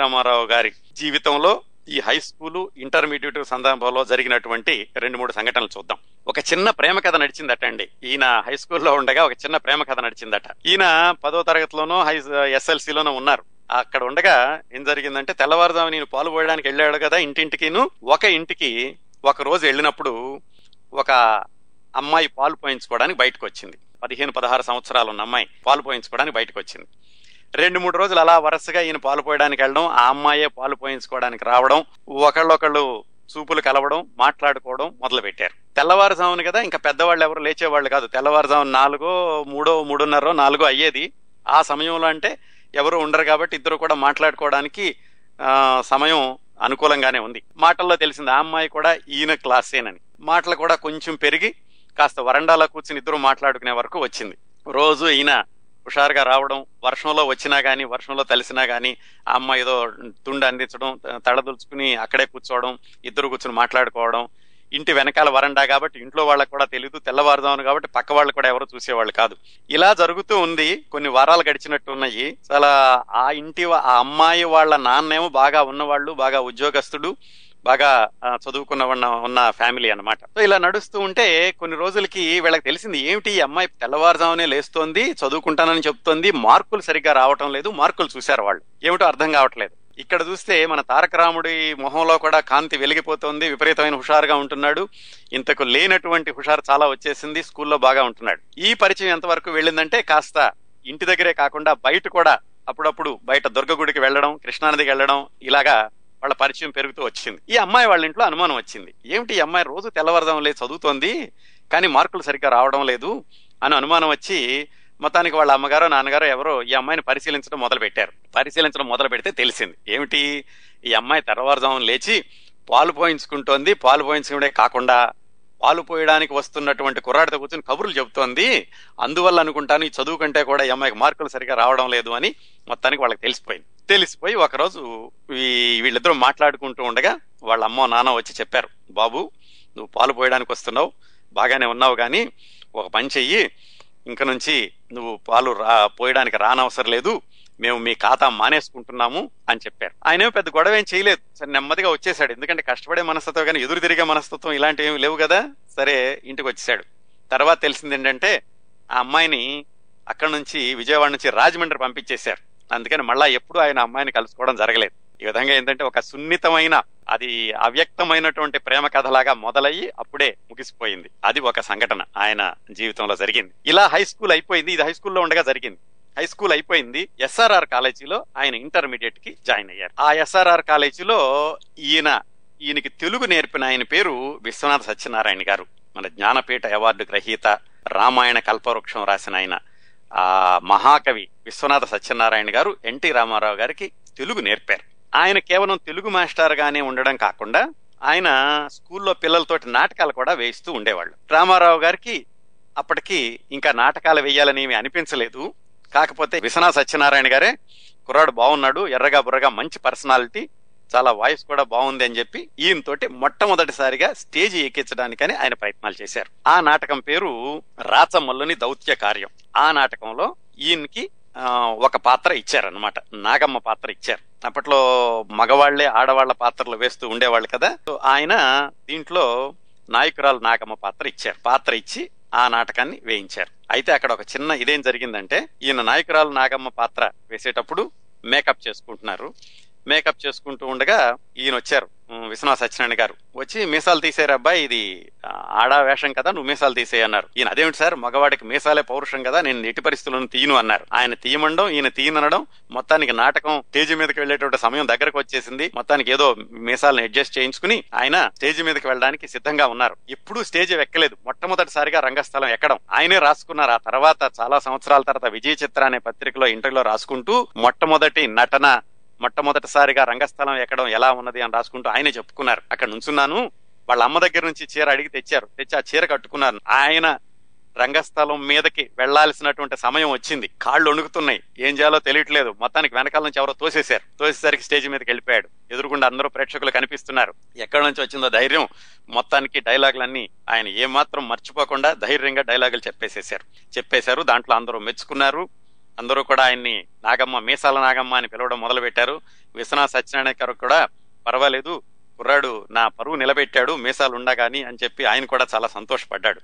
రామారావు గారి జీవితంలో ఈ హై స్కూలు ఇంటర్మీడియట్ సందర్భంలో జరిగినటువంటి 2-3 సంఘటనలు చూద్దాం. ఒక చిన్న ప్రేమ కథ నడిచిందట అండి. ఈయన హై స్కూల్లో ఉండగా ఒక చిన్న ప్రేమ కథ నడిచిందట. ఈయన 10వ తరగతిలోనో SLCలోనో ఉన్నారు. అక్కడ ఉండగా ఏం జరిగిందంటే, తెల్లవారుజాము నేను పాలు పోయడానికి వెళ్ళాడు కదా ఇంటింటికిను. ఒక ఇంటికి ఒక రోజు వెళ్ళినప్పుడు ఒక అమ్మాయి పాలు పోయించుకోవడానికి బయటకు వచ్చింది. 15-16 సంవత్సరాలు ఉన్న అమ్మాయి పాలు పోయించుకోవడానికి బయటకు వచ్చింది. 2-3 రోజులు అలా వరుసగా ఈయన పాలు పోయడానికి వెళ్ళడం, ఆ అమ్మాయే పాలు పోయించుకోవడానికి రావడం, ఒకళ్ళొకళ్ళు చూపులు కలవడం, మాట్లాడుకోవడం మొదలు పెట్టారు. తెల్లవారుజామును కదా, ఇంకా పెద్దవాళ్ళు ఎవరు లేచేవాళ్ళు కాదు. తెల్లవారుజామున 3:30-4 అయ్యేది. ఆ సమయంలో అంటే ఎవరు ఉండరు కాబట్టి ఇద్దరు కూడా మాట్లాడుకోవడానికి సమయం అనుకూలంగానే ఉంది. మాటల్లో తెలిసింది ఆ అమ్మాయి కూడా ఈయన క్లాసేనని. మాటలు కూడా కొంచెం పెరిగి కాస్త వరండాలో కూర్చుని ఇద్దరు మాట్లాడుకునే వరకు వచ్చింది. రోజు ఈయన హుషారుగా రావడం, వర్షంలో వచ్చినా గానీ వర్షంలో తలిసినా గానీ ఆ అమ్మాయి ఏదో తుండి అందించడం, తడదుల్చుకుని అక్కడే కూర్చోవడం, ఇద్దరు కూర్చుని మాట్లాడుకోవడం. ఇంటి వెనకాల వరండా కాబట్టి ఇంట్లో వాళ్ళకు కూడా తెలియదు, తెల్లవారుజామును కాబట్టి పక్క వాళ్ళు కూడా ఎవరు చూసేవాళ్ళు కాదు. ఇలా జరుగుతూ ఉంది. కొన్ని వారాలు గడిచినట్టు ఉన్నాయి. చాలా ఆ ఆ అమ్మాయి వాళ్ళ నాన్నేమో బాగా ఉన్నవాళ్ళు, బాగా ఉద్యోగస్తుడు, బాగా ఉన్న ఫ్యామిలీ అన్నమాట. సో ఇలా నడుస్తూ ఉంటే కొన్ని రోజులకి వీళ్ళకి తెలిసింది, ఏమిటి ఈ అమ్మాయి తెల్లవారుజామునే లేస్తోంది, చదువుకుంటానని చెప్తోంది, మార్కులు సరిగ్గా రావటం లేదు. మార్కులు చూశారు వాళ్ళు, ఏమిటో అర్థం కావట్లేదు. ఇక్కడ చూస్తే మన తారక రాముడి మొహంలో కూడా కాంతి వెలిగిపోతోంది, విపరీతమైన హుషారుగా ఉంటున్నాడు. ఇంతకు లేనటువంటి హుషారు చాలా వచ్చేసింది, స్కూల్లో బాగా ఉంటున్నాడు. ఈ పరిచయం ఎంతవరకు వెళ్ళిందంటే, కాస్త ఇంటి దగ్గరే కాకుండా బయట కూడా అప్పుడప్పుడు బయట దుర్గగుడికి వెళ్ళడం, కృష్ణానదికి వెళ్ళడం, ఇలాగా వాళ్ళ పరిచయం పెరుగుతూ వచ్చింది. ఈ అమ్మాయి వాళ్ళ ఇంట్లో అనుమానం వచ్చింది, ఏమిటి ఈ అమ్మాయి రోజు తెల్లవారుజాము లేదు చదువుతోంది కానీ మార్కులు సరిగ్గా రావడం లేదు అని అనుమానం వచ్చి మొత్తానికి వాళ్ళ అమ్మగారో నాన్నగారో ఎవరో ఈ అమ్మాయిని పరిశీలించడం మొదలు పెడితే తెలిసింది, ఏమిటి ఈ అమ్మాయి తెల్లవారుజామున లేచి పాలు పోయించుకుంటోంది. పాలు పోయించుకుంటే కాకుండా పాలు పోయడానికి వస్తున్నటువంటి కుర్రాడితో కూర్చొని కబుర్లు చెబుతోంది. అందువల్ల అనుకుంటాను ఈ చదువు కంటే కూడా ఈ అమ్మాయికి మార్కులు సరిగ్గా రావడం లేదు అని మొత్తానికి వాళ్ళకి తెలిసిపోయి ఒకరోజు వీళ్ళిద్దరూ మాట్లాడుకుంటూ ఉండగా వాళ్ళ అమ్మో నాన్న వచ్చి చెప్పారు, బాబు నువ్వు పాలు పోయడానికి వస్తున్నావు, బాగానే ఉన్నావు, కానీ ఒక పని చెయ్యి, ఇంక నుంచి నువ్వు పాలు పోయడానికి రానవసరం లేదు, మేము మీ ఖాతా మానేసుకుంటున్నాము అని చెప్పారు. ఆయనేమో పెద్ద గొడవ ఏం చేయలేదు, సరే నెమ్మదిగా వచ్చేసాడు. ఎందుకంటే కష్టపడే మనస్తత్వం కానీ ఎదురు తిరిగే మనస్తత్వం ఇలాంటివి ఏమి లేవు కదా. సరే ఇంటికి వచ్చేసాడు. తర్వాత తెలిసింది ఏంటంటే, ఆ అమ్మాయిని అక్కడి నుంచి విజయవాడ నుంచి రాజమండ్రి పంపించేశారు. అందుకని మళ్ళా ఎప్పుడు ఆయన అమ్మాయిని కలుసుకోవడం జరగలేదు. ఈ విధంగా ఏంటంటే ఒక సున్నితమైన, అది అవ్యక్తమైనటువంటి ప్రేమ కథలాగా మొదలయ్యి అప్పుడే ముగిసిపోయింది. అది ఒక సంఘటన ఆయన జీవితంలో జరిగింది. ఇలా హై స్కూల్ అయిపోయింది. ఇది హై స్కూల్లో ఉండగా జరిగింది. హై స్కూల్ అయిపోయింది. SRR కాలేజీలో ఆయన ఇంటర్మీడియట్ కి జాయిన్ అయ్యారు. ఆ SRR కాలేజీలో ఈయనకి తెలుగు నేర్పిన ఆయన పేరు విశ్వనాథ సత్యనారాయణ గారు. మన జ్ఞానపీఠ అవార్డు గ్రహీత, రామాయణ కల్పవృక్షం రాసిన ఆయన ఆ మహాకవి విశ్వనాథ సత్యనారాయణ గారు ఎన్టీ రామారావు గారికి తెలుగు నేర్పారు. ఆయన కేవలం తెలుగు మాస్టర్ గానే ఉండడం కాకుండా ఆయన స్కూల్లో పిల్లలతోటి నాటకాలు కూడా వేయిస్తూ ఉండేవాళ్ళు. రామారావు గారికి అప్పటికి ఇంకా నాటకాలు వేయాలని ఏమీ అనిపించలేదు. కాకపోతే విశ్వనాథ సత్యనారాయణ గారే, కుర్రాడు బాగున్నాడు, ఎర్రగా బుర్రగా మంచి పర్సనాలిటీ, చాలా వాయిస్ కూడా బాగుంది అని చెప్పి ఈయనతోటి మొట్టమొదటిసారిగా స్టేజ్ ఎక్కించడానికని ఆయన ప్రయత్నాలు చేశారు. ఆ నాటకం పేరు రాచమల్లుని దౌత్య కార్యం. ఆ నాటకంలో ఈయనకి ఒక పాత్ర ఇచ్చారనమాట, నాగమ్మ పాత్ర ఇచ్చారు. అప్పట్లో మగవాళ్లే ఆడవాళ్ల పాత్రలు వేస్తూ ఉండేవాళ్ళు కదా. సో ఆయన దీంట్లో నాయకురాలు నాగమ్మ పాత్ర ఇచ్చి ఆ నాటకాన్ని వేయించారు. అయితే అక్కడ ఒక చిన్న ఇదేం జరిగిందంటే, ఈయన నాయకురాలు నాగమ్మ పాత్ర వేసేటప్పుడు మేకప్ చేసుకుంటూ ఉండగా ఈయన వచ్చారు, విశ్వనాథ సత్యనారాయణ గారు వచ్చి, మీసాలు తీసేరు అబ్బాయి, ఇది ఆడా వేషం కదా, నువ్వు మీసాలు తీసేయి అన్నారు. ఈయన అదేమిటి సార్, మగవాడికి మీసాలే పౌరుషం కదా, నేను ఎట్టి పరిస్థితులను తీయను అన్నారు. ఆయన తీయమండం, ఈయన తీయనడం, మొత్తానికి నాటకం స్టేజ్ మీదకి వెళ్లేటువంటి సమయం దగ్గరకు వచ్చేసింది. మొత్తానికి ఏదో మీసాలను అడ్జస్ట్ చేయించుకుని ఆయన స్టేజ్ మీదకి వెళ్ళడానికి సిద్ధంగా ఉన్నారు. ఎప్పుడూ స్టేజ్ ఎక్కలేదు, మొట్టమొదటిసారిగా రంగస్థలం ఎక్కడం ఆయనే రాసుకున్నారు. ఆ తర్వాత చాలా సంవత్సరాల తర్వాత విజయ చిత్ర అనే పత్రికలో ఇంటర్వ్యూలో రాసుకుంటూ మొట్టమొదటిసారిగా రంగస్థలం ఎక్కడం ఎలా ఉన్నది అని రాసుకుంటూ ఆయనే చెప్పుకున్నారు. అక్కడ నుంచున్నాను, వాళ్ళ అమ్మ దగ్గర నుంచి చీర అడిగి తెచ్చి ఆ చీర కట్టుకున్నాను. ఆయన రంగస్థలం మీదకి వెళ్లాల్సినటువంటి సమయం వచ్చింది, కాళ్ళు వణుకుతున్నాయి, ఏం చేయాలో తెలియట్లేదు. మొత్తానికి వెనకాల నుంచి ఎవరో తోసేసరికి స్టేజ్ మీదకి వెళ్ళిపోయాడు. ఎదురుకుండా అందరూ ప్రేక్షకులు కనిపిస్తున్నారు. ఎక్కడి నుంచి వచ్చిందో ధైర్యం, మొత్తానికి డైలాగులన్నీ ఆయన ఏమాత్రం మర్చిపోకుండా ధైర్యంగా డైలాగులు చెప్పేశారు. దాంట్లో అందరూ మెచ్చుకున్నారు. అందరూ కూడా ఆయన్ని నాగమ్మ, మీసాల నాగమ్మ అని పిలవడం మొదలు పెట్టారు. విశ్వనాథ్ సత్యనారాయణ గారు కూడా పర్వాలేదు, కుర్రాడు నా పరువు నిలబెట్టాడు మీసాలు ఉండగాని అని చెప్పి ఆయన కూడా చాలా సంతోషపడ్డాడు.